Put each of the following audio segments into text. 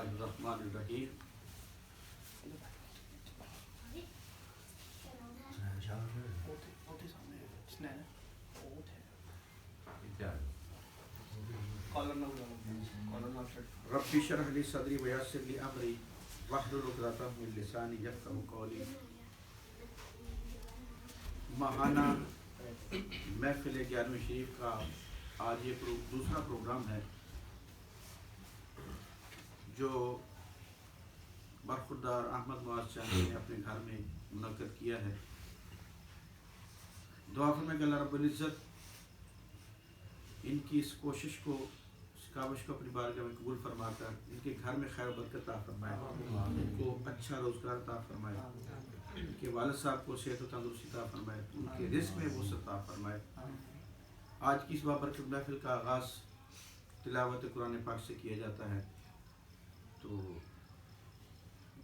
اللہ الرحمن الرحیم رب اشرح لی صدری ویسر لی امری واحلل عقدۃ من لسانی یفقهوا قولی. ماہانہ محفل 11ویں شریف کا آج یہ دوسرا پروگرام ہے جو برخوردار احمد معاذ چانی نے اپنے گھر میں منعقد کیا ہے. دعا فرمائیں کہ اللہ رب العزت ان کی اس کوشش کو، اس کاوش کو اپنی بارگاہ میں قبول فرما کر ان کے گھر میں خیر و برکت عطا فرمائے، ان کو اچھا روزگار عطا فرمائے، ان کے والد صاحب کو صحت و تندرستی عطا فرمائے، ان کے رزق میں وسعت عطا فرمائے. آج کی اس بابرکت محفل کا آغاز تلاوت قرآن پاک سے کیا جاتا ہے. تو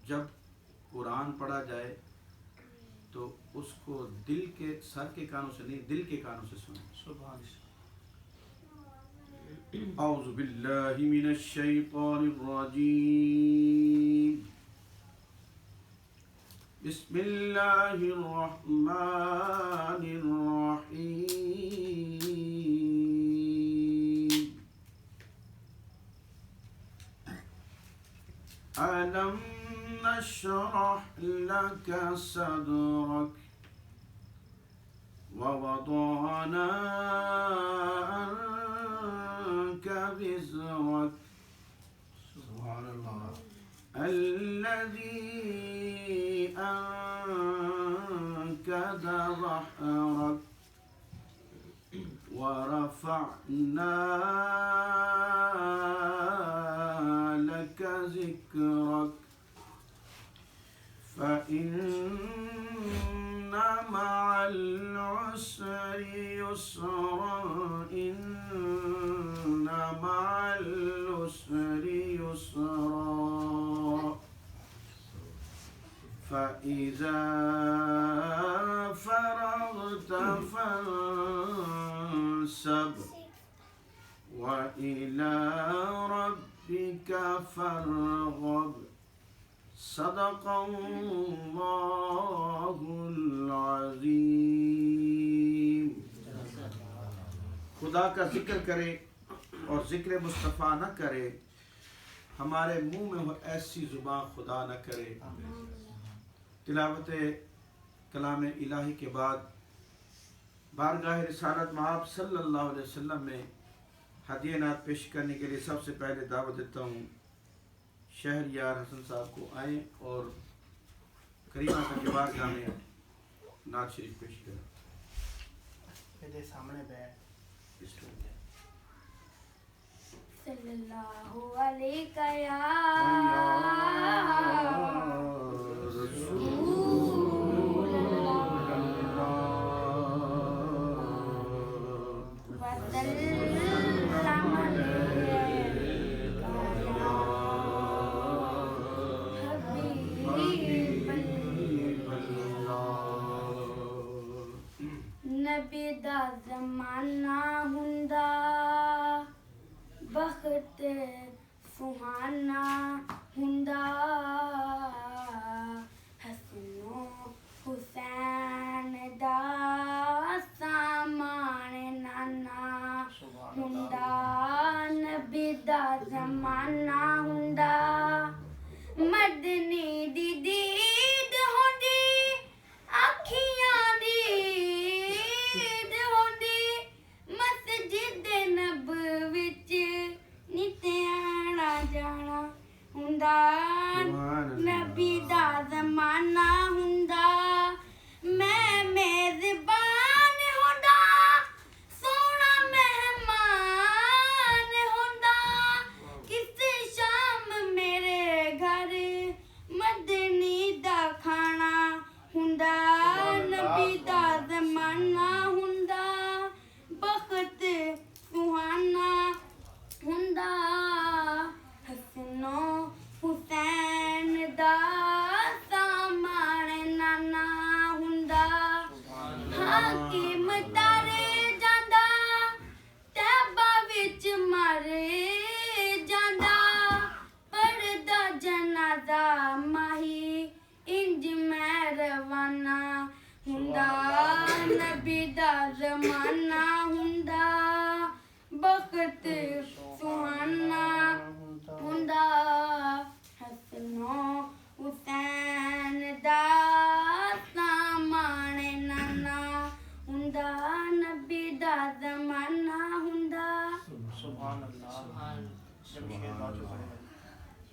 جب قرآن پڑھا جائے تو اس کو دل کے سر کے کانوں سے نہیں، دل کے کانوں سے سنیں. سبحان اللہ. اعوذ باللہ من الشیطان الرجیم. بسم اللہ الرحمن الرحیم. ألم نشرح لك صدرك ووضعنا عنك وزرك سبحان الله الذي أنقض ظهرك ورفعنا لك ذكرك فإن مع العسر يسرا إن مع العسر يسرا فإذا فرغت فانصب وإلى ربك فارغب. صدق اللہ العظیم. خدا کا ذکر کرے اور ذکر مصطفیٰ نہ کرے، ہمارے منہ میں وہ ایسی زبان خدا نہ کرے. تلاوت کلام الہی کے بعد بارگاہ رسالت مآب صلی اللہ علیہ وسلم میں ہدیہ نعت پیش کرنے کے لیے سب سے پہلے دعوت دیتا ہوں شہریار حسن صاحب کو آئیں اور کریمہ کا کے بارگاہ میں نعت شریف پیش کریں. میرے سامنے بیٹھ. صلی اللہ علیہ یا رسول اللہ وسلم نبی دا زمانہ ہوندا بخت سہانا ہوندا حسن و حسین دا سامان نانا ہوندا. نبی دا زمانہ ہوندا مدنی دی دید ہوندی اکھیاں دی نبی دا زمانہ ہوندا میں میزبان ہوندا سونا مہمان ہوندا کسی شام میرے گھر مدنی دا کھانا ہوندا. نبی دا زمانہ ہوندا بخت سہانا ہوندا حسن و حسین دا سامان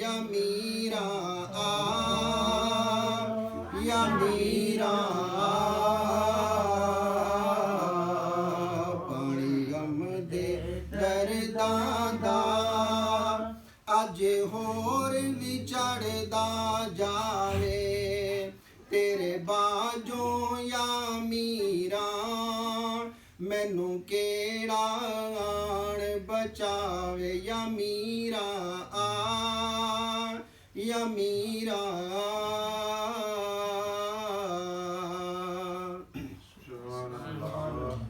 ਯਾ ਮੀਰਾ ਆ ਯਾ ਮੀਰਾ ਪਾਣੀ ਗਮ ਦੇ ਦਰਦਾਂ ਦਾ ਅੱਜ ਹੋਰ ਵੀ ਚੜਦਾ ਜਾਵੇ ਤੇਰੇ ਬਾਝੋਂ ਯਾ ਮੀਰਾ ਮੈਨੂੰ ਕਿਹੜਾ ਆਣ ਬਚਾਵੇ ਯਾ ਮੀਰਾ ਆ ਯਾ ਮੀਰਾ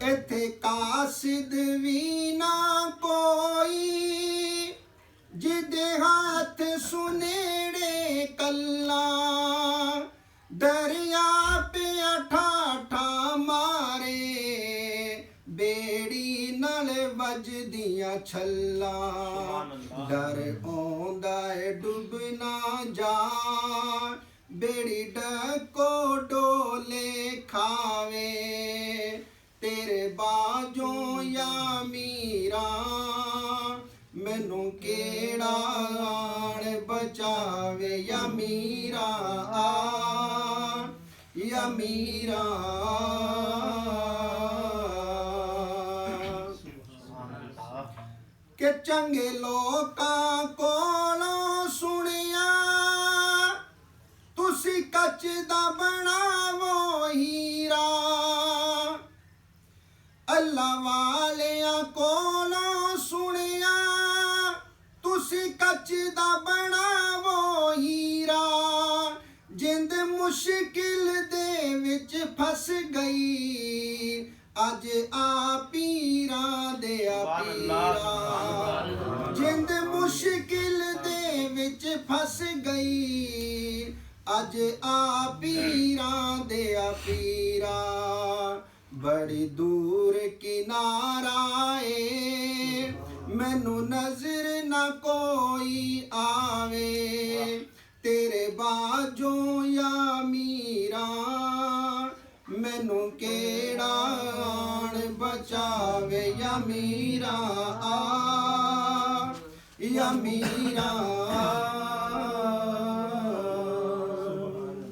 ਇੱਥੇ ਕਾਸਿਦ ਵੀ ਨਾ ਕੋਈ ਜਿਹਦੇ ਹੱਥ ਸੁਨੇੜੇ ਕੱਲਾ ਦਰਿਆ ਪਿਆ ਠਾਠਾ ਮਾਰੇ ਬੇੜੀ ਨਾਲ ਵੱਜਦੀਆਂ ਛੱਲਾਂ ਡਰ ਆਉਂਦਾ ਏ ਡੁੱਬ ਨਾ ਜਾ ਬੇੜੀ ਡਕੋ ਡੋਲੇ ਖਾਵੇ ਤੇਰੇ ਬਾਝੋਂ ਯਾ ਮੀਰਾ ਮੈਨੂੰ ਕਿਹੜਾ ਆਣ ਬਚਾਵੇ ਯਾ ਮੀਰਾ ਆ ਯਾ ਮੀਰਾ ਕਿ ਚੰਗੇ ਲੋਕਾਂ ਕੋਲੋਂ ਸੁਣਿਆ ਤੁਸੀਂ ਕੱਚ ਦਾ ਬਣਾਵੋ ਹੀਰਾ ਅੱਲਾ ਵਾਲਿਆਂ ਕੋਲੋਂ ਸੁਣਿਆ ਤੁਸੀਂ ਕੱਚ ਦਾ ਬਣਾਵੋ ਹੀਰਾ ਜਿੰਦ ਮੁਸ਼ਕਿਲ ਦੇ ਵਿੱਚ ਫਸ ਗਈ ਅੱਜ ਆ ਪੀਰਾਂ ਦੇ ਆ ਪੀਰਾ ਜਿੰਦ ਮੁਸ਼ਕਿਲ ਦੇ ਵਿੱਚ ਫਸ ਗਈ ਅੱਜ ਆ ਪੀਰਾਂ ਦੇ ਆ ਪੀਰਾ ਬੜੀ ਦੂਰ ਕਿਨਾਰਾ ਏ ਮੈਨੂੰ ਨਜ਼ਰ ਨਾ ਕੋਈ ਆਵੇ ਤੇਰੇ ਬਾਝੋਂ ਯਾ ਮੀਰਾ ਮੈਨੂੰ ਕਿਹੜਾ ਆਣ ਬਚਾਵੇ ਯਾ ਮੀਰਾ ਆ ਯਾ ਮੀਰਾ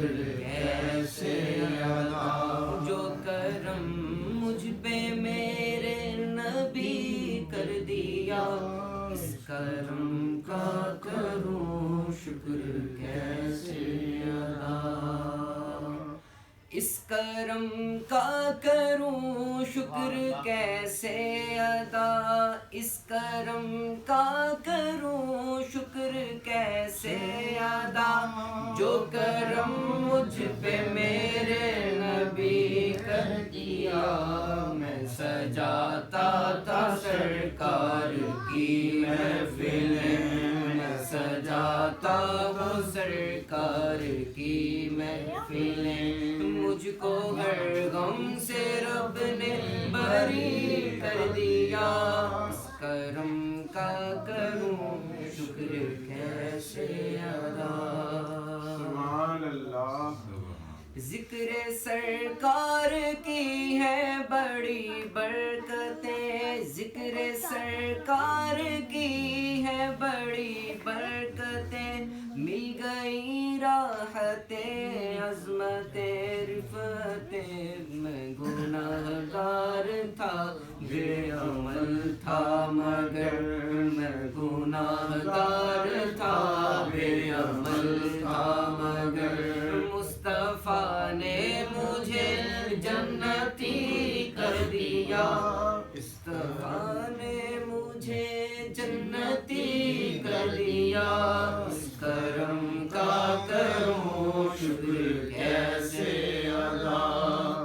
شکر کیسے ادا جو کرم مجھ پہ میرے نبی کر دیا اس کرم کا کروں شکر کیسے ادا اس کرم کا کروں شکر کیسے ادا اس کرم کا کروں شکر کیسے ادا جو کرم مجھ پہ میرے نبی کر دیا میں سجاتا تھا سرکار کی محفلیں میں سجاتا ہوں سرکار کی محفلیں مجھ کو ہر غم سے رب نے بری کر دیا اس کرم کا کروں شکر کیسے ادا سبحان اللہ ذکر سرکار کی ہے بڑی برکتیں ذکر سرکار کی ہے بڑی برکتیں مل گئی راحتیں عظمتیں رفتیں میں گناہگار تھا بے عمل تھا مگر میں گناہگار تھا بے عمل تھا مگر مصطفیٰ نے مجھے جنتی کر دیا مصطفیٰ نے مجھے جنتی کر دیا اس کرم کا کروں شکر کیسے ادا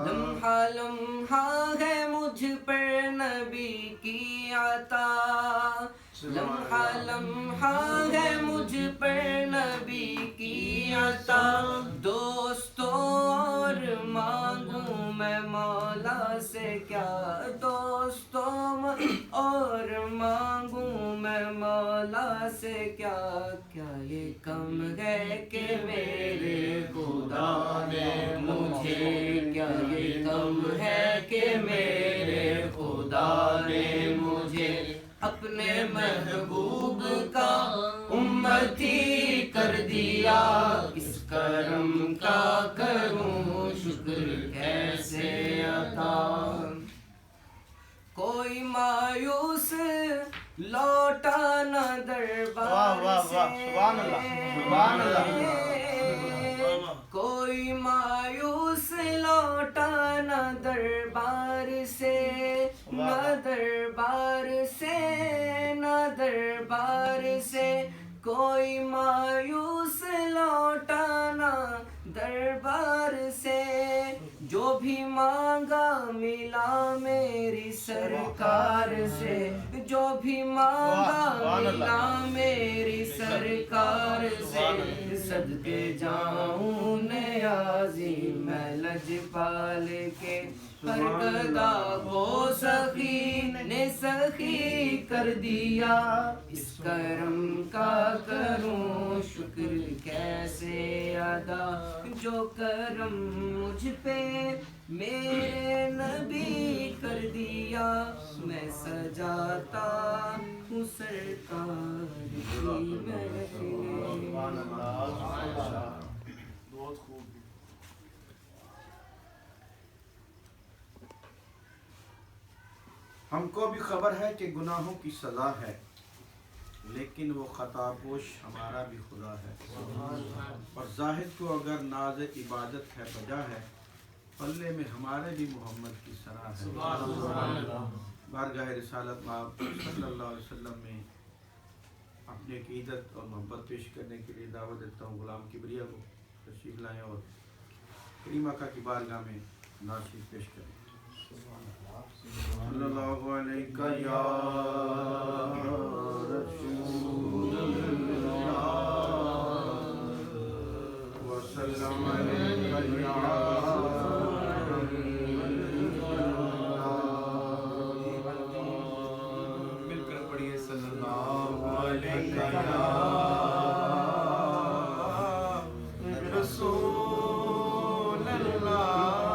لمحہ لمحہ ہے مجھ پر نبی کی عطا لمحہ لمحہ ہے مجھ پر نبی کی عطا دوستوں اور مانگوں میں مولا سے کیا دوستوں اور مانگوں میں مولا سے کیا کیا یہ کم ہے کہ میرے خدا نے مجھے کیا یہ کم ہے کہ میرے خدا نے مجھے اپنے محبوب کا امتی کر دیا اس کرم کا کروں شکر کیسے ادا کوئی مایوس لوٹا نہ دربار واہ واہ واہ سبحان اللہ سبحان اللہ کوئی مایوس لوٹا نہ دربار سے نہ دربار سے نہ دربار سے کوئی مایوس لوٹا نہ دربار سے جو بھی مانگا ملا میری سرکار سے جو بھی مانگا ملا میری سرکار سے صدقے جاؤں نیازی میں لجپال کے ہر گدا کو سخی نے سخی کر دیا اس کرم کا کروں شکر کیسے ادا جو کرم مجھ پہ میرے نبی کر دیا میں سجاتا ہوں سرکار کی محفلیں سبحان اللہ سبحان اللہ بہت خوب ہم کو بھی خبر ہے کہ گناہوں کی سزا ہے لیکن وہ خطا پوش ہمارا بھی خدا ہے اور زاہد کو اگر ناز عبادت ہے بجا ہے پلے میں ہمارے بھی محمد کی سرا ہے بارگاہ رسالت مآب صلی اللہ علیہ وسلم میں اپنے عقیدت اور محبت پیش کرنے کے لیے دعوت دیتا ہوں غلام کبریہ کو تشریف لائیں اور کریم آقا کی بارگاہ میں نعت پیش کریں صلی اللہ علیہ یا رسول اللہ وسلم علیہ یا مل کر پڑھیے صلی اللہ علیہ یا رسول اللہ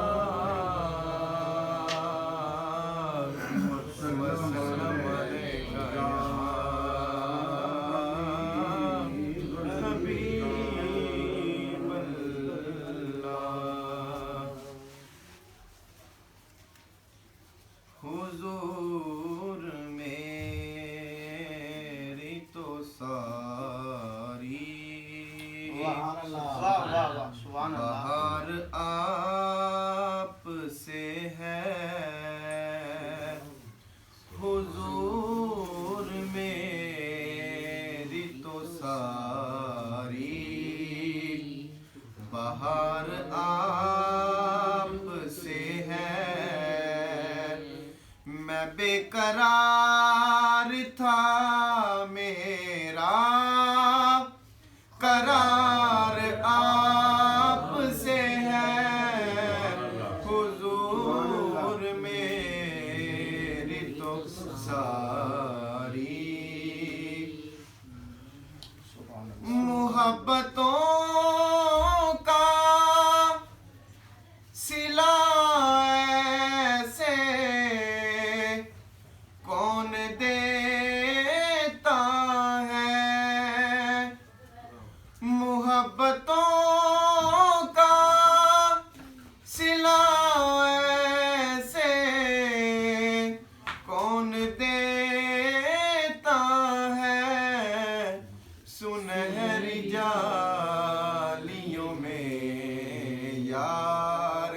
بہار آپ سے ہے میں بے قرار تھا میرا قرار آپ سے ہے حضور میری تو ساری محبتوں کا صلہ ایسے کون دیتا ہے محبتوں کا صلہ ایسے کون دیتا ہے سنہری جالیوں میں یار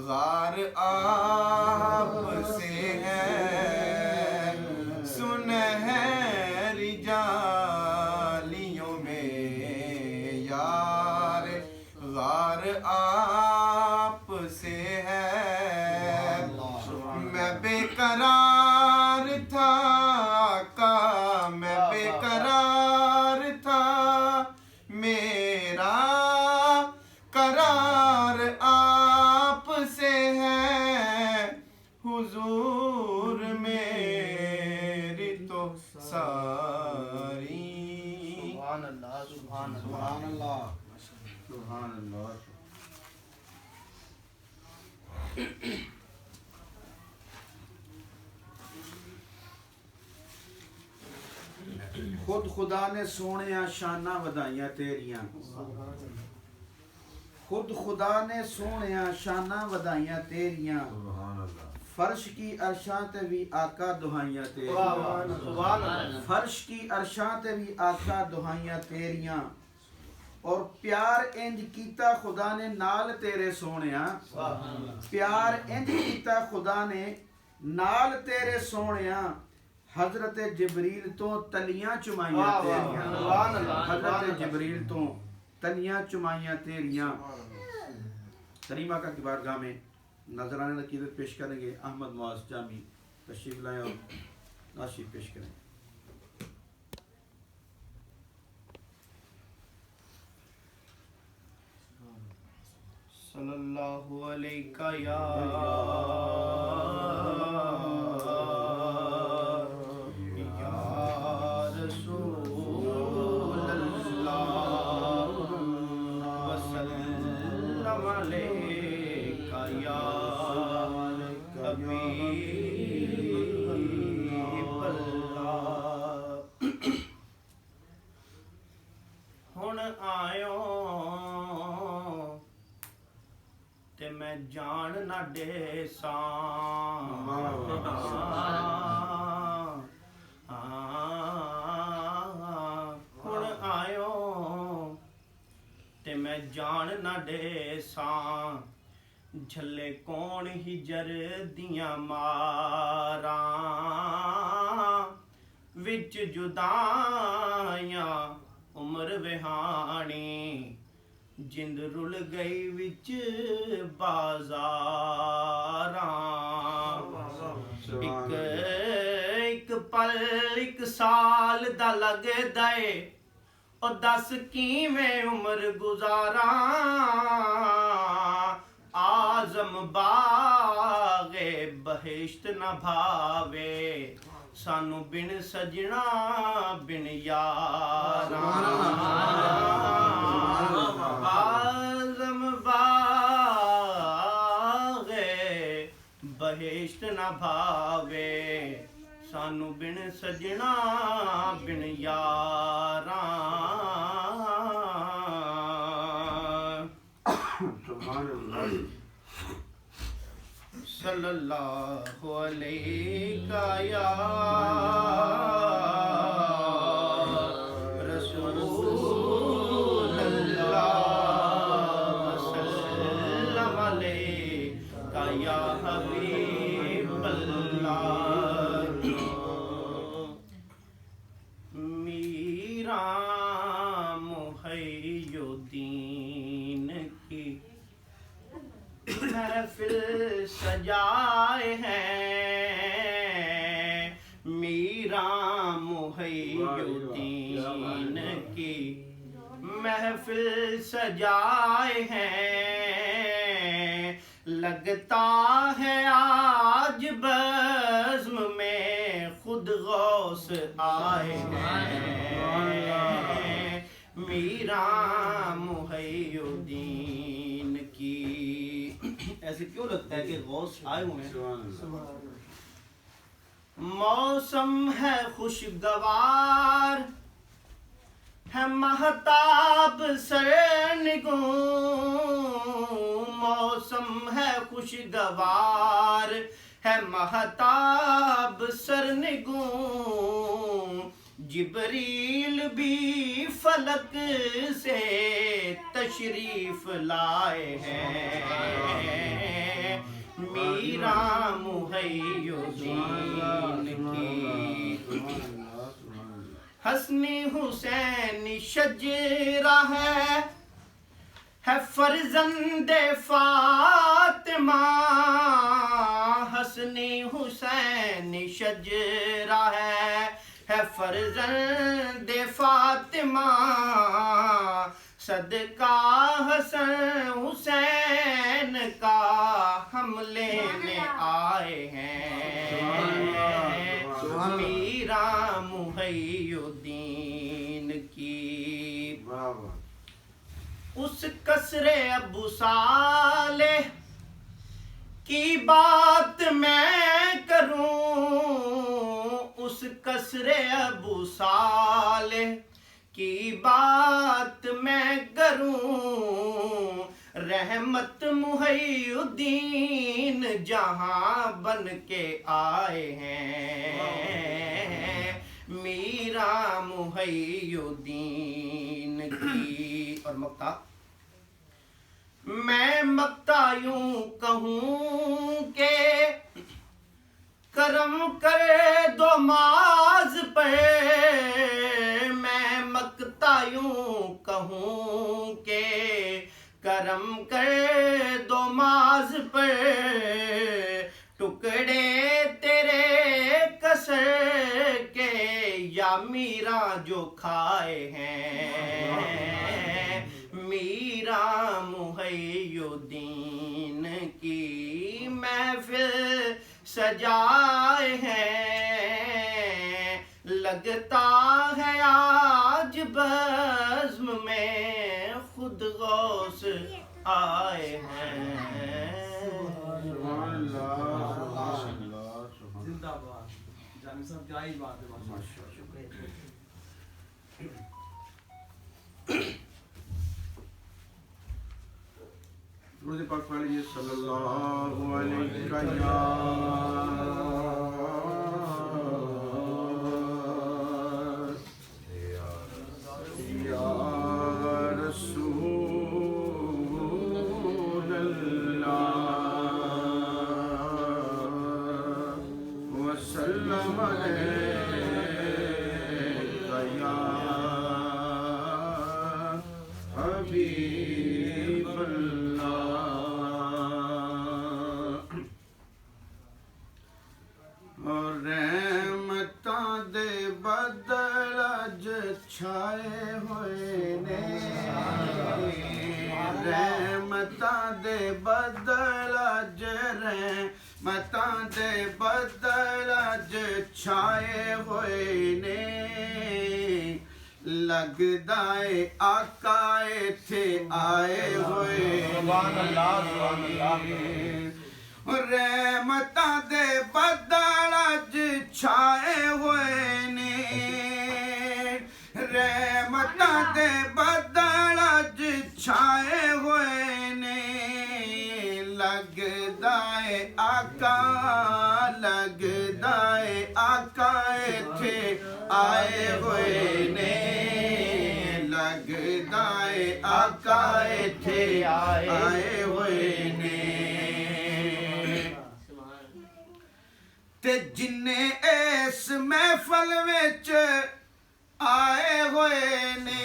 غار آپ سے ہے سنہری جالیوں میں یار غار آپ سے ہے میں بے قرار تھا آقا میں بے قرار تھا میرا قرار آپ سے ہے حضور میری تو ساری سبحان اللہ سبحان اللہ سبحان اللہ سبحان اللہ خود خدا نے سونے شانہ ودائیاں تیریاں خود خدا نے سونے شانہ ودائیاں تیریاں فرش کی عرشاں تے بھی آقا دہائیاں تیریاں سبحان اللہ فرش کی عرشاں تے بھی آقا دہائیاں تیریاں اور پیار انج کیتا خدا نے نال تیرے سونیاں پیار انج کیتا خدا نے نال تیرے سونیاں حضرت جبریل تو تلیاں چمائیاں تیریاں سبحان اللہ حضرت جبریل تو تلیاں چمائیاں تیریاں کریمہ کا کی بارگاہ میں نذرانہ عقیدت پیش کریں گے احمد معاذ جامی تشریف لائیں اور ناشید پیش کریں صلی اللہ علیہ یا رسول اللہ وسلم علیہ یا حبیب اللہ ہن آیو تے میں جان نہ دے ساں ہن آیو تے میں جان نہ دے ساں جھلے کون ہجر دیاں ماراں وچ جدائیاں عمر وہانی جند رل گئی وچ بازاراں ایک پل ایک سال دا لگ دے او دس کیویں عمر گزاراں آزم باغ بہشت نہ بھاوے سانو بن سجنا بن یاراں آزم باغ بہشت نہ بھاوے سانو بن سجنا بن یاراں صلی اللہ علیہ یا رسول اللہ وسلم علیہ یا حبیب اللہ میرا محی الدین الدین کی محفل سجائے ہیں میرا محی الدین کی محفل سجائے ہیں لگتا ہے آج بزم میں خود غوث آئے ہیں میرا محی الدین کی ایسے کیوں لگتا ہے کہ غوث آئے ہوئے ہیں موسم ہے خوشگوار ہے مہتاب سرنگوں موسم ہے خوشگوار ہے مہتاب سرنگوں جبریل بھی فلک سے تشریف لائے ہیں میرا محی الدین کی حسن حسین شجرہ ہے فرزند فاطمہ حسن حسین شجرہ ہے فرزند فاطمہ صدقہ حسن حسین کا ہم لینے آئے ہیں میرا محی الدین کی اس قصر ابو صالح کی بات میں کروں اس قصر ابو صالح کی بات میں کروں رحمت محی الدین جہاں بن کے آئے ہیں میرا محی الدین کی اور مقطع میں مقطع یوں کہوں کہ کرم کر دو معاذ پر میں مقطع یوں کہوں کہ کرم کر دو معاذ پر ٹکڑے تیرے کسر کے یا میرا جو کھائے ہیں میرا محی الدین کی محفل سجائے ہیں لگتا ہے آج بزم میں خود غوث آئے ہیں زندہ باد جانب صاحب کیا ہی بات ہے درود پاک پڑھیے صلی اللہ علیہ یا رسول اللہ وسلم علیہ یا حبیب رحمتاں دے بدل اج چھائے ہوئے نے رحمتاں دے بدل اج رحمتاں دے بدل اج چھائے ہوئے نے لگدا اے آقا ایتھے آئے ہوئے سبحان اللہ سبحان اللہ رحمتاں دے بدل اج چھائے ہوئے نے رحمتاں دے بدل اج چھائے ہوئے نے لگدا اے آقا ایتھے آئے ہوئے نے لگدا اے آقا ایتھے آئے ہوئے نے تے جنے اس محفل وچ آئے ہوئے نے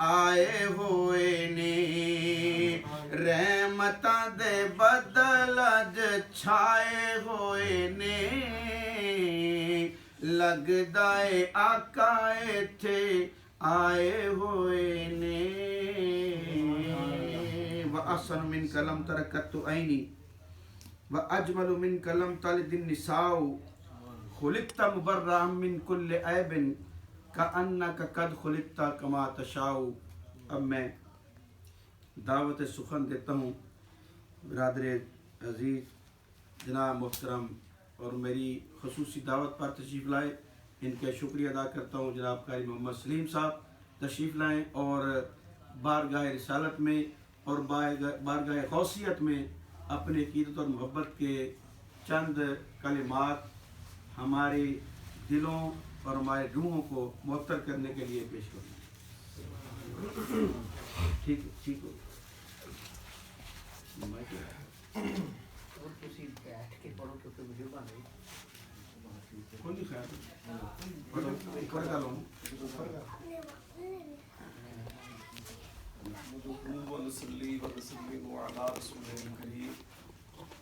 آئے ہوئے نے رحمتاں دے بدل اج چھائے ہوئے نے لگدا اے آقا ایتھے آئے ہوئے نے وَأَحْسَنُ مِنْكَ لَمْ تَرَكَتُّ عَيْنِي وَأَجْمَلُ مِنْكَ لَمْ تَلِدِ النِّسَاءُ خُلِقْتَ مُبَرَّأً مِنْ كُلِّ عَيْبٍ كَأَنَّكَ قَدْ خُلِقْتَ كَمَا تَشَاءُ۔ اب میں دعوت سخن دیتا ہوں برادر عزیز جناب محترم اور میری خصوصی دعوت پر تشریف لائے، ان کا شکریہ ادا کرتا ہوں۔ جناب قاری محمد سلیم صاحب تشریف لائیں اور بارگاہ رسالت میں اور بارگاہ غوثیت میں اپنے عقیدت اور محبت کے چند کلمات ہمارے دلوں اور ہمارے روحوں کو معطر کرنے کے لیے پیش کروں۔ ٹھیک ہو کون سی خیال پڑھ ڈالوں ونصلي ونسلم على رسوله الكريم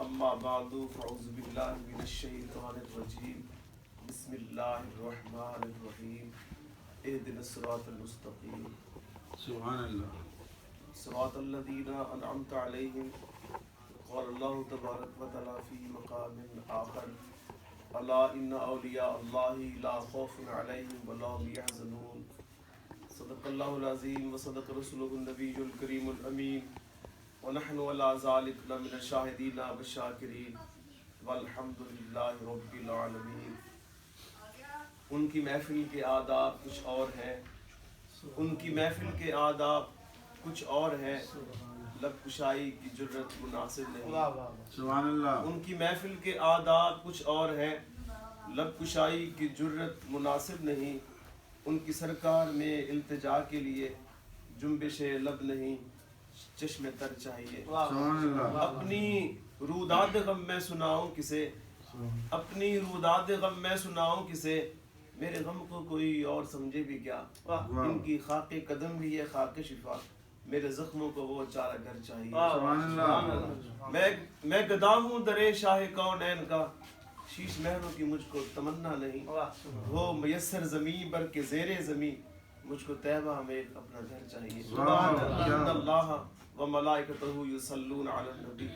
أما بعد فأعوذ بالله من الشيطان الرجيم بسم الله الرحمن الرحيم اهدنا الصراط المستقيم سبحان اللہ صراط الذين أنعمت عليهم قال الله تبارك وتعالى في مقام آخر ألا إن أولياء الله لا خوف عليهم ولا هم يحزنون صدق الله العظيم وصدق رسوله النبي الكريم الأمين ونحن على ذلك لمن الشاهدين والشاكرين والحمد لله رب العالمين۔ ان کی محفل کے آداب کچھ اور ہیں، ان کی محفل کے آداب کچھ اور ہیں، لب کشائی کی جرت مناسب نہیں۔ سبحان اللہ۔ ان کی محفل کے آداب کچھ اور ہیں، لب کشائی کی جرت مناسب نہیں۔ ان کی سرکار میں التجا کے لیے جنبش لب نہیں، چشم تر چاہیے۔ سبحان اللہ۔ اپنی روداد غم میں سناؤں کسے، اپنی روداد غم میں سناؤں کسے، میرے غم کو کوئی اور سمجھے بھی کیا۔ ان کی خاک قدم بھی ہے خاک شفا، میرے زخموں کو وہ چارہ گھر چاہیے۔ سبحان اللہ۔ میں گدا ہوں درے شاہ کونین کا، شیش مہروں کی مجھ کو تمنا نہیں، وہ میسر زمین بر کے زیر زمین، مجھ کو طیبہ میں ایک اپنا گھر چاہیے۔ ان اللہ و ملائکتہ یصلون علی النبی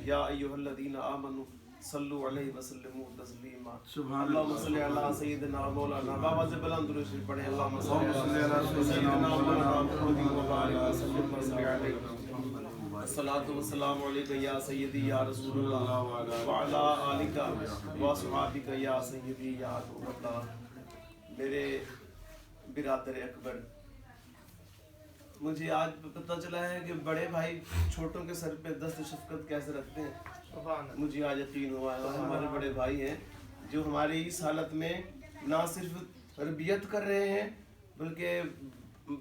یا ایھا الذین آمنوا صلوا علیہ وسلموا تسلیما۔ اللہم صلی علی سیدنا مولانا، بابا سے بلند درود شریف پڑھیں۔ اللہم صلی علی سیدنا مولانا محمد و بارک وسلم علیہ۔ الصلاۃ والسلام علیک یا سیدی یا رسول اللہ وعلی آلک واصحابک یا سیدی یا حبیب اللہ۔ میرے برادر اکبر، مجھے آج پتہ چلا ہے کہ بڑے بھائی چھوٹوں کے سر پہ دست شفقت کیسے رکھتے ہیں۔ مجھے آج یقین ہوا ہے ہمارے بڑے بھائی ہیں جو ہماری اس حالت میں نہ صرف تربیت کر رہے ہیں بلکہ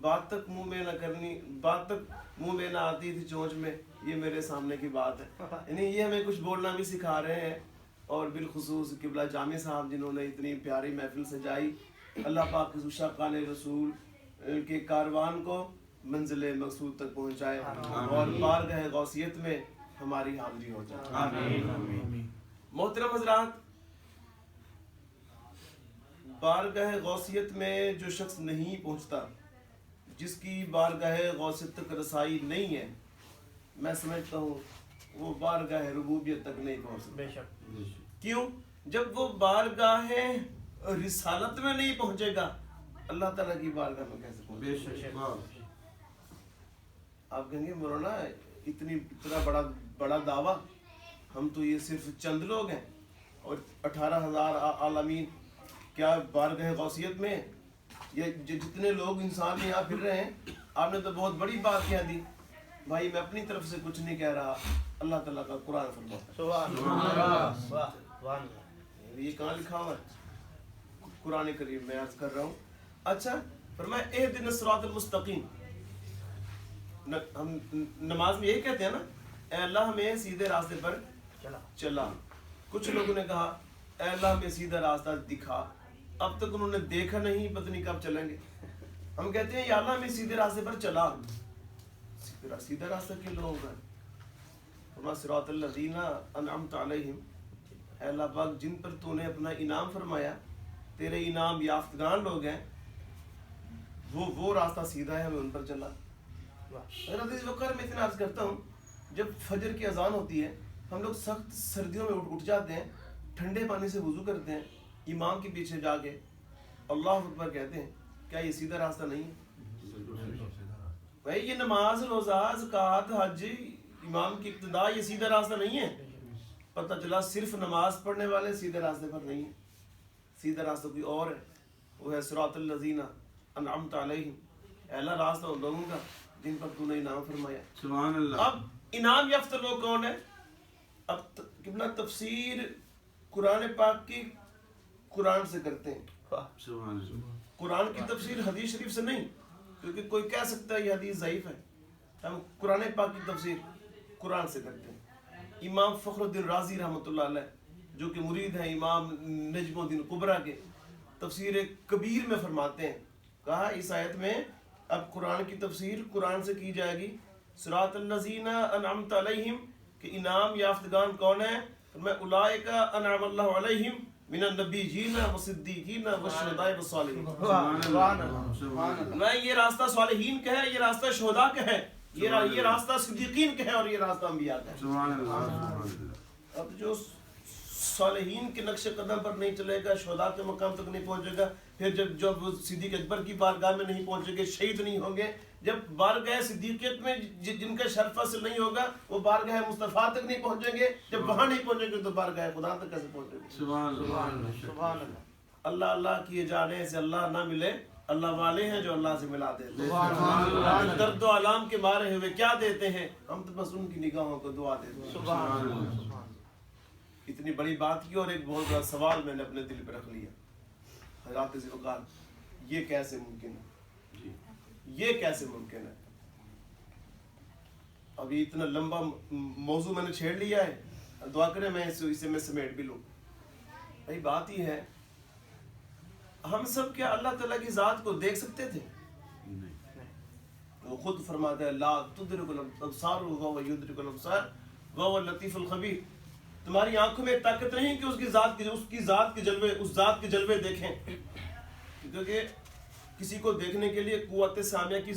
بات تک منہ میں نہ کرنی، بات تک منہ میں نہ آتی تھی چونچ میں، یہ میرے سامنے کی بات ہے۔ یعنی یہ ہمیں کچھ بولنا بھی سکھا رہے ہیں، اور بالخصوص قبلہ جامع صاحب جنہوں نے اتنی پیاری محفل سجائی۔ اللہ پاک کی عشاقان رسول کے کاروان کو منزل مقصود تک پہنچائے اور بارگاہ غوثیت میں ہماری حاضری ہو جائے۔ آمین۔ محترم حضرات، بارگاہ غوثیت میں جو شخص نہیں پہنچتا، جس کی بارگاہ غوثیت تک رسائی نہیں ہے، میں سمجھتا ہوں وہ بارگاہ ربوبیت تک نہیں پہنچ سکتا۔ بے شک۔ کیوں؟ جب وہ بارگاہ رسالت میں نہیں پہنچے گا، اللہ تعالیٰ کی بارگاہ میں کیسے پہنچے گا؟ آپ کہیں گے مولانا اتنا بڑا دعویٰ، ہم تو یہ صرف چند لوگ ہیں اور 18,000 عالمین کیا بارگاہ غوثیت میں، یہ جتنے لوگ انسان یہاں پھر رہے ہیں، آپ نے تو بہت بڑی بات کہہ دی۔ بھائی میں اپنی طرف سے کچھ نہیں کہہ رہا، اللہ تعالیٰ کا قرآن فرماتا ہے۔ یہ کہاں لکھا ہوا ہے؟ قرآن کریم میں عرض کر رہا ہوں۔ اچھا فرمایا اہدنا الصراط المستقیم، ہم نماز میں یہی کہتے ہیں نا، اے اللہ ہمیں سیدھے راستے پر چلا۔ کچھ لوگوں نے کہا اے اللہ ہمیں سیدھا راستہ دکھا، اب تک انہوں نے دیکھا نہیں، پتہ نہیں کب چلیں گے۔ ہم کہتے ہیں یا اللہ ہمیں سیدھے راستے پر چلا، سیدھا راستہ کے لوگ ہیں. وما صراط الذین انعمت علیہم، اے اللہ پاک جن پر تو نے اپنا انعام فرمایا، تیرے انعام یافتگان لوگ ہیں، وہ راستہ سیدھا ہے، ہمیں ان پر چلا. حضرت اس وقت میں اتنا عرض کرتا ہوں، جب فجر کی اذان ہوتی ہے ہم لوگ سخت سردیوں میں اٹھ جاتے ہیں، ٹھنڈے پانی سے وضو کرتے ہیں، امام کے پیچھے جا کے اللہ اکبر کہتے ہیں. کیا یہ سیدھا راستہ نہیں ہے؟ بھائی یہ نماز، روزہ، زکوٰۃ، حج، امام کی اقتداء، یہ سیدھا راستہ نہیں ہے. پتہ چلا صرف نماز پڑھنے والے سیدھے راستے پر نہیں ہیں، سیدھا راستہ کوئی اور ہے، وہ ہے صراط الذین انعمت علیہم. اے اللہ راستہ ان لوگوں کا جن پر تو نے انعام فرمایا. سبحان اللہ. اب انعام یافتہ لوگ کون ہیں؟ اب کتنا تفسیر قرآن پاک کی قرآن سے کرتے ہیں. سبحان اللہ. قرآن کی تفسیر حدیث شریف سے نہیں، کیونکہ کوئی کہہ سکتا ہے یہ حدیث ضعیف ہے. ہم قرآن پاک کی تفسیر قرآن سے کرتے ہیں. امام فخر الدین رازی رحمۃ اللہ علیہ جو کہ مرید ہیں امام نجم الدین کبریٰ کے، تفسیر کبیر میں فرماتے ہیں، کہا اس آیت میں اب قرآن کی تفسیر قرآن سے کی جائے گی. صراط الذین انعمت علیہم کہ انعام یافتگان کون ہیں؟ فرمایا اولئک انعم اللہ علیہم من النبیین والصدیقین والشہداء والصالحین. میں یہ راستہ صالحین کا ہے، یہ راستہ شہداء کا ہے، یہ راستہ صدیقین کا ہے، اور یہ راستہ انبیاء کا ہے. سبحان اللہ. اب جو صالحین کے نقش قدم پر نہیں چلے گا، شہداء کے مقام تک نہیں پہنچے گا، پھر جب وہ صدیق اکبر کی بارگاہ میں نہیں پہنچے گے، شہید نہیں ہوں گے، جب بارگاہ صدیقیت میں جن کا شرف حاصل نہیں ہوگا وہ بارگاہ مصطفیٰ تک نہیں پہنچیں گے، جب وہاں نہیں پہنچیں گے تو بارگاہ خدا تک کیسے پہنچیں گے؟ سبحان اللہ. اللہ اللہ کیے جانے سے اللہ نہ ملے، اللہ والے ہیں جو اللہ سے ملا دیتے ہیں. درد و علام کے مارے ہوئے کیا دیتے ہیں، ہم تو بس ان کی نگاہوں کو دعا دیتے ہیں. اتنی بڑی بات کی اور ایک بہت بڑا سوال میں نے اپنے دل پہ رکھ لیا. حضرات ذوالفقار، یہ کیسے ممکن ہے؟ یہ کیسے ممکن ہے؟ ابھی اتنا لمبا موضوع میں نے چھیڑ لیا ہے، دعا کریں میں اسے میں سمیٹ بھی لوں. بھائی بات یہ ہے، ہم سب کیا اللہ تعالیٰ کی ذات کو دیکھ سکتے تھے؟ وہ خود فرماتا ہے لا تدرک الابصار وهو یدرک الابصار وهو اللطیف الخبیر. تمہاری آنکھوں میں طاقت نہیں کہ اس کی ذات کے جلوے دیکھیں، کیونکہ کسی کو دیکھنے کے لیے قوت سامعہ کی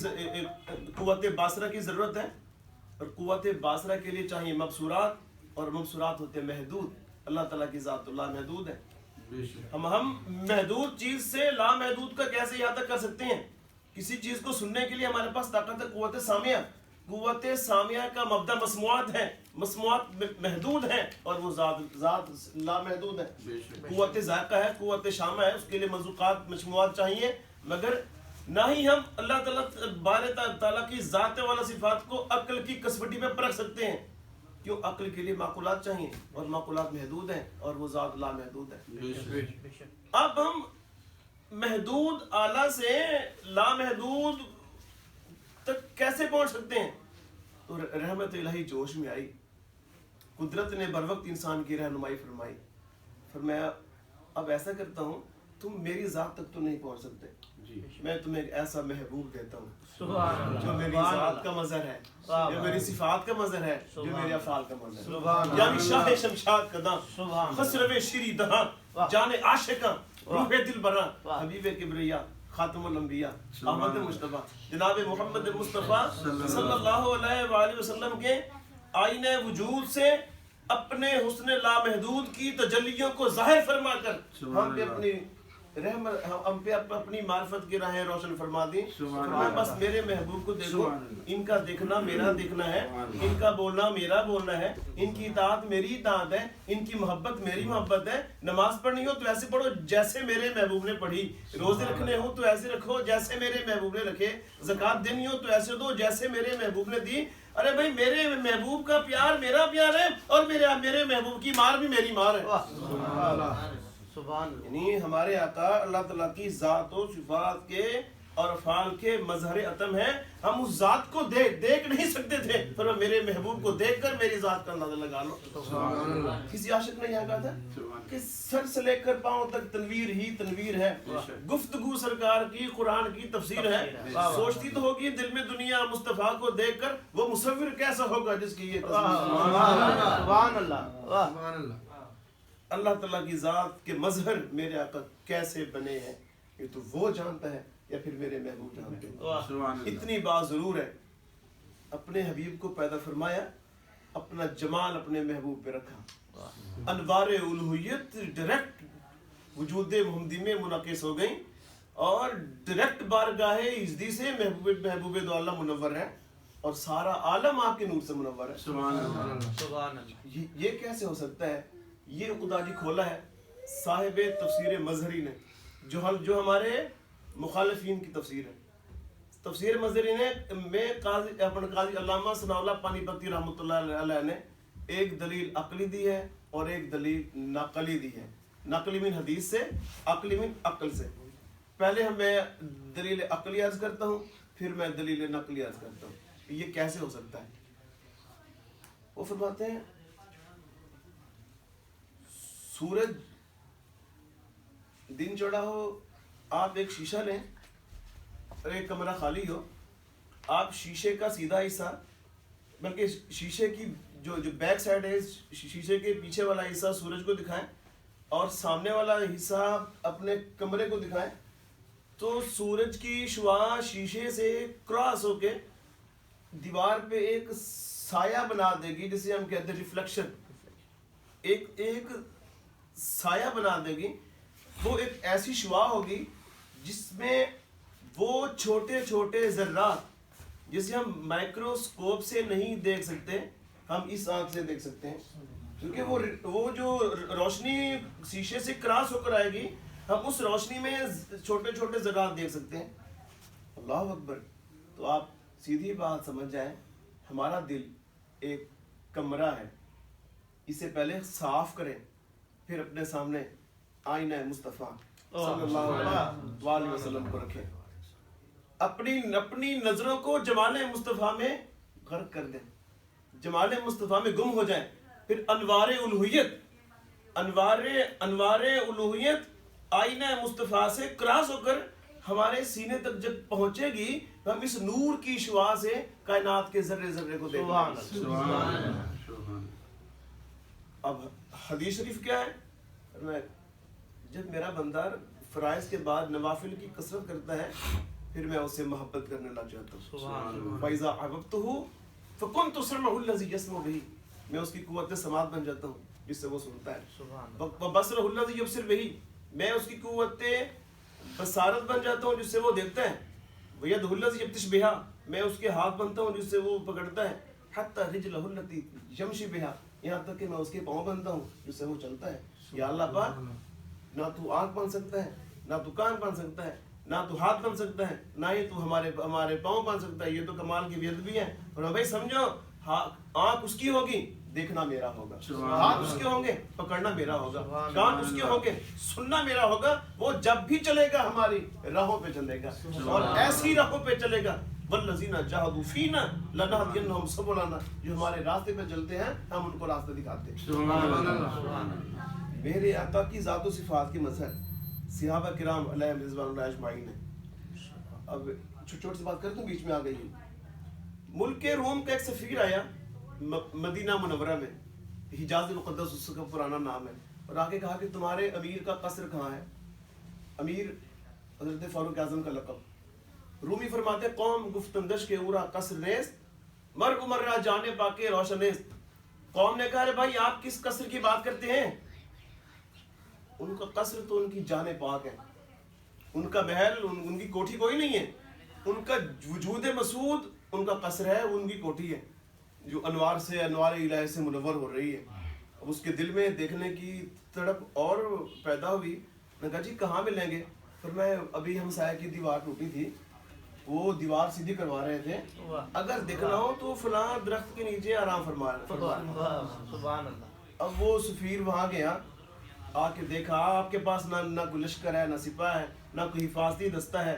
قوت باصرہ کی ضرورت ہے، اور قوت باصرہ کے لیے چاہیے مبصورات، اور مبصورات ہوتے ہیں محدود. اللہ تعالیٰ کی ذات اللہ محدود ہے. ہم محدود چیز سے لامحدود کا کیسے احاطہ کر سکتے ہیں؟ کسی چیز کو سننے کے لیے ہمارے پاس طاقت ہے قوت سامعہ. قوت سامعہ کا مبدا مسموعات ہے، مسموعات محدود ہیں، اور وہ ذات لامحدود ہے. قوت ذائقہ ہے، قوت شامہ ہے، اس کے لیے مذوقات مشموعات چاہیے، مگر نہ ہی ہم اللہ تعالیٰ کی ذات والا صفات کو عقل کی کسوٹی میں پرکھ سکتے ہیں. کیوں؟ عقل کے لیے معقولات چاہیے، اور معقولات محدود ہیں، اور وہ ذات لامحدود ہے. اب ہم محدود اعلیٰ سے لامحدود تک کیسے پہنچ سکتے ہیں؟ تو رحمت الہی جوش میں آئی، قدرت نے بر وقت انسان کی رہنمائی فرمائی. فرمایا اب ایسا کرتا ہوں، تم میری ذات تک تو نہیں پہنچ سکتے، میں تمہیں ایک ایسا محبوب دیتا ہوں جو میری ذات کا مظہر ہے، جو میری صفات کا مظہر ہے، جو میرے افعال کا مظہر ہے. یعنی شاہ شمشاد قداں، خسرو شیری دہاں، جان عاشقاں، روح دل براں، حبیب کبریا، خاتم الانبیاء، احمد مصطفیٰ، جناب محمد مصطفیٰ صلی اللہ علیہ وآلہ وسلم کے آئینہ وجود سے اپنے حسن لامحدود کی تجلیوں کو ظاہر فرما کر ہم پہ اپنی رحمت، ہم پہ اپنی معرفت کی راہیں روشن فرما دی. بس میرے محبوب کو دیکھو، ان کا دیکھنا میرا دیکھنا ہے، ان کا بولنا میرا بولنا ہے، ان کی اطاعت میری اطاعت ہے، ان کی محبت میری محبت ہے. نماز پڑھنی ہو تو ایسے پڑھو جیسے میرے محبوب نے پڑھی، روزے رکھنے ہو تو ایسے رکھو جیسے میرے محبوب نے رکھے، زکوٰۃ دینی ہو تو ایسے دو جیسے میرے محبوب نے دی. ارے بھائی میرے محبوب کا پیار میرا پیار ہے، اور میرے محبوب کی مار بھی میری مار ہے. یعنی ہمارے آقا اللہ تعالیٰ کی ذات و صفات کے اور افعال کے مظہر عتم ہے. ہم اس ذات کو دیکھ نہیں سکتے تھے، پر میرے محبوب کو دیکھ کر میری ذات کا اندازہ لگا لو. کسی عاشق نے یہاں کہا تھا کہ سر سے لے کر پاؤں تک تنویر ہی تنویر ہے. گفتگو سرکار کی قرآن کی تفسیر ہے. سوچتی تو ہوگی دل میں دنیا مصطفیٰ کو دیکھ کر وہ مصور کیسا ہوگا جس کی یہ سبحان اللہ. اللہ تعالیٰ کی ذات کے مظہر میرے آقا کیسے بنے ہیں یہ تو وہ جانتا ہے یا پھر میرے محبوب جانتے ہیں. اتنی بات ضرور ہے، اپنے حبیب کو پیدا فرمایا، اپنا جمال اپنے محبوب پہ رکھا. انوار الوہیت ڈائریکٹ وجود محمدی میں منعکس ہو گئی اور ڈائریکٹ بارگاہ عزدی سے محبوب دو اللہ منور ہے اور سارا عالم آپ کے نور سے منور ہے. سبحان اللہ. یہ کیسے ہو سکتا ہے؟ یہ عقدہ جی کھولا ہے صاحب تفسیر مظہری نے، جو ہمارے مخالفین کی تفسیر ہے. تفسیر مظہری میں قاضی علامہ ثناء اللہ پانی پتی رحمۃ اللہ علیہ نے ایک دلیل عقلی دی ہے اور ایک دلیل نقلی دی ہے. نقلی من حدیث سے، عقلی من عقل سے. پہلے میں دلیل عقلی عرض کرتا ہوں، پھر میں دلیل نقلی عرض کرتا ہوں. یہ کیسے ہو سکتا ہے؟ وہ فرماتے ہیں سورج دن چڑھا ہو، آپ ایک شیشہ لیں اور ایک کمرہ خالی ہو، آپ شیشے کا سیدھا حصہ، بلکہ شیشے کی جو بیک سائڈ ہے شیشے کے پیچھے والا حصہ سورج کو دکھائیں اور سامنے والا حصہ اپنے کمرے کو دکھائیں، تو سورج کی شعاع شیشے سے کراس ہو کے دیوار پہ ایک سایہ بنا دے گی، جسے ہم کہتے ہیں ریفلیکشن. ایک سایہ بنا دے گی. وہ ایک ایسی شعاع ہوگی جس میں وہ چھوٹے چھوٹے ذرات جسے ہم مائکروسکوپ سے نہیں دیکھ سکتے، ہم اس آنکھ سے دیکھ سکتے ہیں، کیونکہ وہ جو روشنی شیشے سے کراس ہو کر آئے گی ہم اس روشنی میں چھوٹے چھوٹے ذرات دیکھ سکتے ہیں. اللہ اکبر. تو آپ سیدھی بات سمجھ جائیں، ہمارا دل ایک کمرہ ہے، اسے پہلے صاف کریں، پھر اپنے سامنے آئینہ مصطفیٰ صلی اللہ علیہ وسلم کو رکھیں، اپنی نظروں کو جمال مصطفیٰ میں غرق کر دیں، جمال مصطفیٰ میں گم ہو جائیں. پھر انوار الوہیت آئینہ مصطفیٰ سے کراس ہو کر ہمارے سینے تک جب پہنچے گی تو ہم اس نور کی شعاع سے کائنات کے ذرے ذرے کو دیکھیں گے. اب حدیث شریف کیا ہے؟ جب میرا بندہ فرائض کے بعد نوافل کی کثرت کرتا ہے پھر میں اسے محبت کرنے لگ جاتا ہوں. فَإِذَا أَحْبَبْتُهُ فَكُنْتُ سَمْعَهُ الَّذِي يَسْمَعُ بِهِ، میں اس کی قوت سماعت بن جاتا ہوں جس سے وہ سنتا ہے. وَبَصَرَهُ الَّذِي يُبْصِرُ بِهِ، میں اس کی قوت بصارت بن جاتا ہوں جس سے وہ دیکھتا ہے. وَيَدُهُ الَّذِي يَبْطِشُ بِهَا، میں اس کے ہاتھ بنتا ہوں جس سے وہ پکڑتا ہے. حَتَّى رِجْلَهُ الَّتِي يَمْشِي بِهَا، یہاں تک کہ میں اس کے پاؤں بنتا ہوں جس سے وہ چلتا ہے. یا اللہ پاک، نہ تو آنکھ بن سکتا ہے، نہ تو کان بن سکتا ہے، نہ تو ہاتھ بن سکتا ہے، نہ ہی تو ہمارے پاؤں بن سکتا ہے. یہ تو کمال کی بےد بھی ہے. اور بھائی سمجھو، آنکھ اس کی ہوگی، دیکھنا میرا ہوگا. ہاتھ اس کے ہوں گے، پکڑنا میرا ہوگا. کان اس کے ہوں گے، سننا میرا ہوگا. وہ جب بھی چلے گا ہماری راہوں پہ چلے گا اور ایسی راہوں پہ چلے گا. والذین جاہدوا فینا لنہدینہم سبلنا، جو ہمارے راستے پہ چلتے ہیں ہم ان کو راستہ دکھاتے ہیں. میرے آقا کی ذات و صفات کی مظہر صحابہ کرام علیہ رضوان اللہ اجمعین ہے. اب چھوٹی سی بات کرتا ہوں، بیچ میں آ گئی. ملک روم کا ایک سفیر آیا مدینہ منورہ میں، حجاز المقدس اس کا پرانا نام ہے، اور آ کے کہا کہ تمہارے امیر کا قصر کہاں ہے؟ امیر حضرت فاروق اعظم کا لقب. رومی فرماتے قوم گفتندش کے اورا قصر نیست، مرگ مرہ جانے پاکے روشن نیست. قوم نے کہا ارے بھائی آپ کس قصر کی بات کرتے ہیں؟ ان کا قصر تو ان کی جان پاک ہے، ان کا محل، ان کی کوٹھی کوئی نہیں ہے. ان کا وجود مسعود ان کا قصر ہے، ان کی کوٹھی ہے جو انوار الہی سے منور ہو رہی ہے. اب اس کے دل میں دیکھنے کی تڑپ اور پیدا ہوئی. نے کہا جی کہاں ملیں گے؟ پھر میں ابھی ہمسائے کی دیوار ٹوٹی تھی، وہ دیوار سیدھی کروا رہے تھے، اگر دیکھنا ہو تو فلاں درخت کے نیچے آرام فرما رہے. اب وہ سفیر وہاں گیا، آ کے دیکھا آپ کے پاس نہ کوئی لشکر ہے، نہ سپاہ ہے، نہ کوئی حفاظتی دستہ ہے،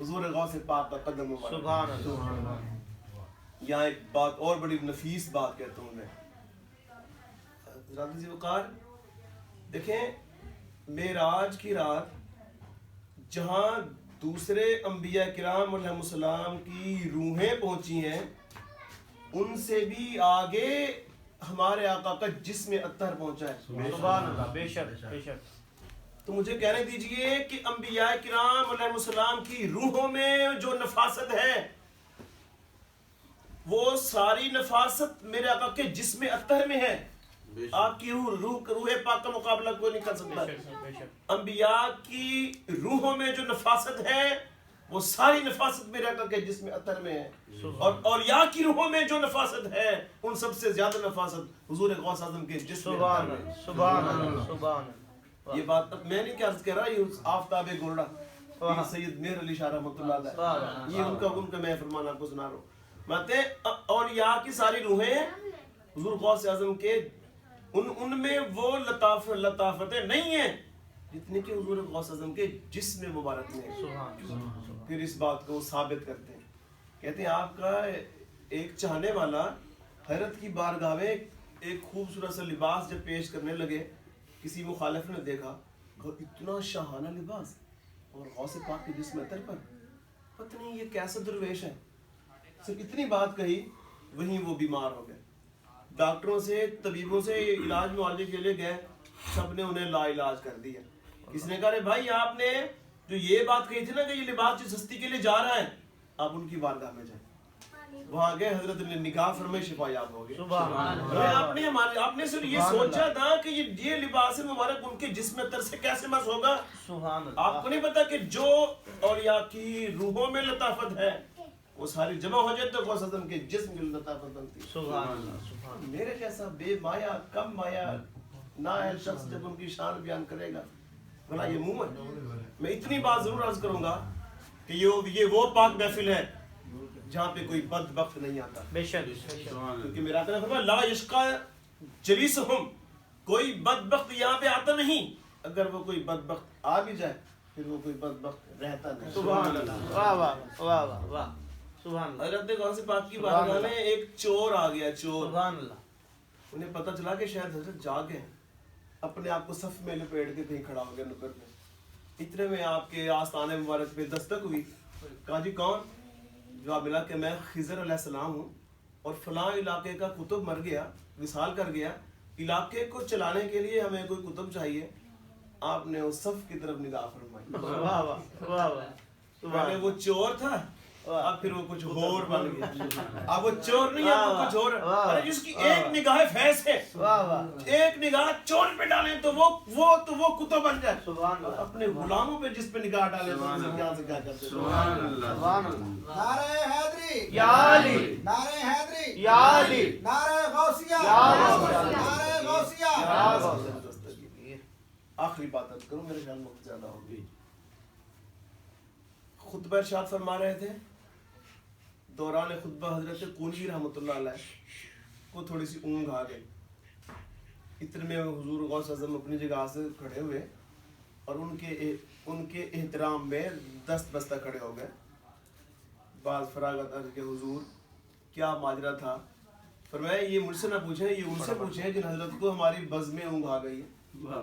حضور غوث پاک کا قدم مبارک. سبحان اللہ. یہاں ایک بات اور بڑی نفیس بات کہتا ہوں میں. حضرت عزیز وقار دیکھیں معراج کی رات جہاں دوسرے انبیاء کرام علیہ السلام کی روحیں پہنچی ہیں ان سے بھی آگے ہمارے آقا کا جسم اطہر پہنچا ہے. سبحان اللہ. بے شک بے شک. تو مجھے کہنے دیجئے کہ انبیاء کرام علیہ السلام کی روحوں میں جو نفاست ہے وہ ساری نفاست میرے آقا کے جسم اطہر میں ہے. آپ کی روح پاک کا مقابلہ کوئی نہیں کر سکتا. بے شک. انبیاء کی روحوں میں جو نفاست ہے وہ ساری نفاست میرے آقا کے جسم اطہر میں ہے. اور اولیاء کی روحوں میں جو نفاست ہے ان سب سے زیادہ نفاست حضور غوث اعظم کے جسم اطہر سبحان میں اللہ. ہے. سبحان اللہ. سبحان اللہ. یہ بات اب میں نہیں کیا عرض کر رہا, یہ آفتاب گورڈا یہ سید مہر علی شاہ رحمۃ اللہ علیہ یہ ان کا میں فرمان آپ کو سنا رہا ہوں. مانتے اولیاء کی ساری روحیں حضور غوث اعظم کے ان میں وہ لطافتیں نہیں ہیں جتنی کہ حضور غوث اعظم کے جسم مبارک میں ہیں. پھر اس بات کو ثابت کرتے ہیں, کہتے ہیں آپ کا ایک چاہنے والا حضرت کی بارگاہ میں ایک خوبصورت سا لباس جب پیش کرنے لگے, کسی مخالف نے دیکھا اتنا شاہانہ لباس اور غوث پاک کے جسم اطہر پر, پتہ نہیں یہ کیسا درویش ہے. صرف اتنی بات کہی وہیں وہ بیمار ہو گئے. ڈاکٹروں سے طبیبوں سے علاج معالجے کے لیے گئے, سب نے انہیں لا علاج کر دیا. کسی نے کہا رے بھائی آپ نے جو یہ بات کہی تھی نا کہ یہ لباس جس ہستی کے لیے جا رہا ہے آپ ان کی بارگاہ میں جائیں. وہاں گئے, حضرت نے نگاہ فرمائی, شفا یاب ہو گئے. آپ نے صرف یہ سوچا تھا کہ یہ لباس مبارک ان کے جسم اطہر سے کیسے مس ہوگا. آپ کو نہیں پتا کہ جو اولیاء کی روحوں میں لطافت ہے وہ ساری جمع ہو جائے تو غوث اعظم کے جسم کی لطافت بنتی. سبحان اللہ. میرے جیسا بے مایا کم مایا نااہل شخص جب ان کی شان بیان کرے گا بھلا یہ منہ ہے. میں اتنی بات ضرور عرض کروں گا کہ یہ وہ پاک محفل ہے جہاں پہ کوئی بدبخت نہیں آتا. بے شک. کیونکہ میرا آقا نے فرمایا لا یشقا جلیسہم, کوئی بدبخت یہاں پہ آتا نہیں. اگر وہ کوئی بدبخت آ بھی جائے پھر وہ کوئی بدبخت رہتا نہیں. سبحان اللہ. واہ واہ واہ واہ واہ. سبحان اللہ. حضرت غوث پاک کی بارگاہ میں ایک چور آ گیا. چور, سبحان اللہ. انہیں پتہ چلا کہ شاید حضرت جاگ گئے, اپنے آپ کو صف میں لپیٹ کے کہیں کھڑا ہو گیا نکر میں. اتنے میں آپ کے آستانے مبارک پہ دستک ہوئی. کہا جی کون؟ جواب ملا کہ میں خضر علیہ السلام ہوں اور فلاں علاقے کا کتب مر گیا, وصال کر گیا, علاقے کو چلانے کے لیے ہمیں کوئی کتب چاہیے. آپ نے اس صف کی طرف نگاہ فرمائی. واہ واہ واہ واہ. پہلے وہ چور تھا, اب پھر وہ کچھ اور بن گیا. اب وہ چور نہیں ہے, وہ کچھ اور. ارے جس کی ایک نگاہ فیض ہے, ایک نگاہ چور پہ ڈالیں تو وہ کتب بن جائے. سبحان اللہ. اپنے غلاموں پہ جس پہ نگاہ ڈالیں تو ان سے کیا سے کیا کرتے. سبحان اللہ. نعرہ حیدری یا علی. نعرہ حیدری یا علی. نعرہ غوثیہ یا غوثیہ. نعرہ غوثیہ. یا غوثیہ. آخری بات اب کروں, میرے خیال میں بہت زیادہ ہو گئی. خطبہ ارشاد فرما رہے تھے, دوران خطبہ حضرت قونی رحمۃ اللہ علیہ کو تھوڑی سی اونگ آ گئی. اتنے میں حضور غوث اعظم اپنی جگہ سے کھڑے ہوئے اور ان کے احترام میں دست بستہ کھڑے ہو گئے. بعض فراغت عرض کے حضور کیا ماجرا تھا؟ فرمایا یہ مجھ سے نہ پوچھیں, یہ ان سے پوچھیں جن حضرت کو ہماری بز میں اونگ آ گئی ہے.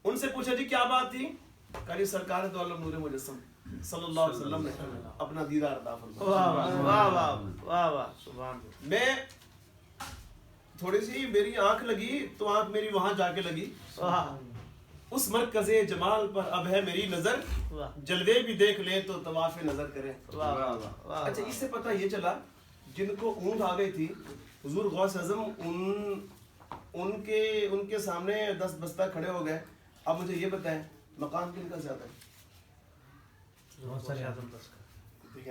ان سے پوچھا جی کیا بات تھی؟ کہا جی سرکار دو عالم نور مجسم صلی اللہ علیہ وسلم نے اپنا دیدار عطا فرمایا. واہ واہ واہ واہ واہ. سبحان اللہ. میں تھوڑی سی میری آنکھ لگی تو آنکھ میری وہاں جا کے لگی. اس مرکز جمال پر اب ہے میری نظر, جلوے بھی دیکھ لیں تو طواف نظر کریں. اچھا اس سے پتہ یہ چلا جن کو اونگ آ گئی تھی حضور غوث اعظم ان کے سامنے دست بستہ کھڑے ہو گئے. اب مجھے یہ بتائیں مقام کن کا زیادہ ہے؟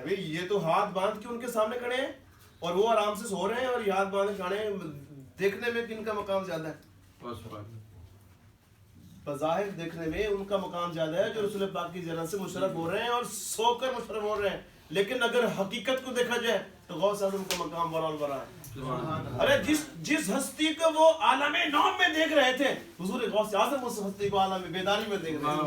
یہ تو ہاتھ باندھ کے ان کے سامنے کھڑے ہیں اور وہ آرام سے سو رہے ہیں, اور یہ ہاتھ باندھ کے کھڑے ہیں. دیکھنے میں کن کا مقام زیادہ ہے؟ بظاہر دیکھنے میں ان کا مقام زیادہ ہے جو رسول پاک کی زیارت سے مشرف ہو رہے ہیں اور سو کر مشرف ہو رہے ہیں. لیکن اگر حقیقت کو دیکھا جائے تو غوث اعظم کا مقام برال برا ہے. ارے جس ہستی کو وہ عالم نوم میں دیکھ رہے تھے حضور غوث اعظم اس ہستی کو عالم بیداری میں دیکھ رہے ہیں.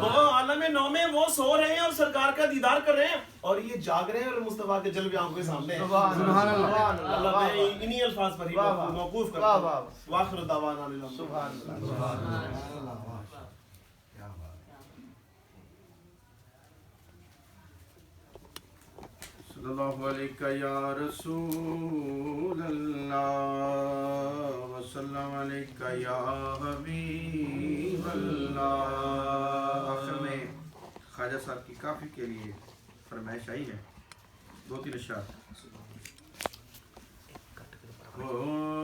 وہ عالم نوم میں وہ سو رہے ہیں اور سرکار کا دیدار کر رہے ہیں اور یہ جاگ رہے ہیں اور مصطفیٰ کے جلوے آنکھوں کے سامنے ہیں. سبحان اللہ. اللہ میں انہی الفاظ پر ہی موقوف کرتا ہوں. واخر دعوانا صلی اللہ علیہ یا رسول اللہ وسلم علیہ یا حبیب اللہ. آخر میں خواجہ صاحب کی کافی کے لیے فرمائش آئی ہے 2-3 اشعار.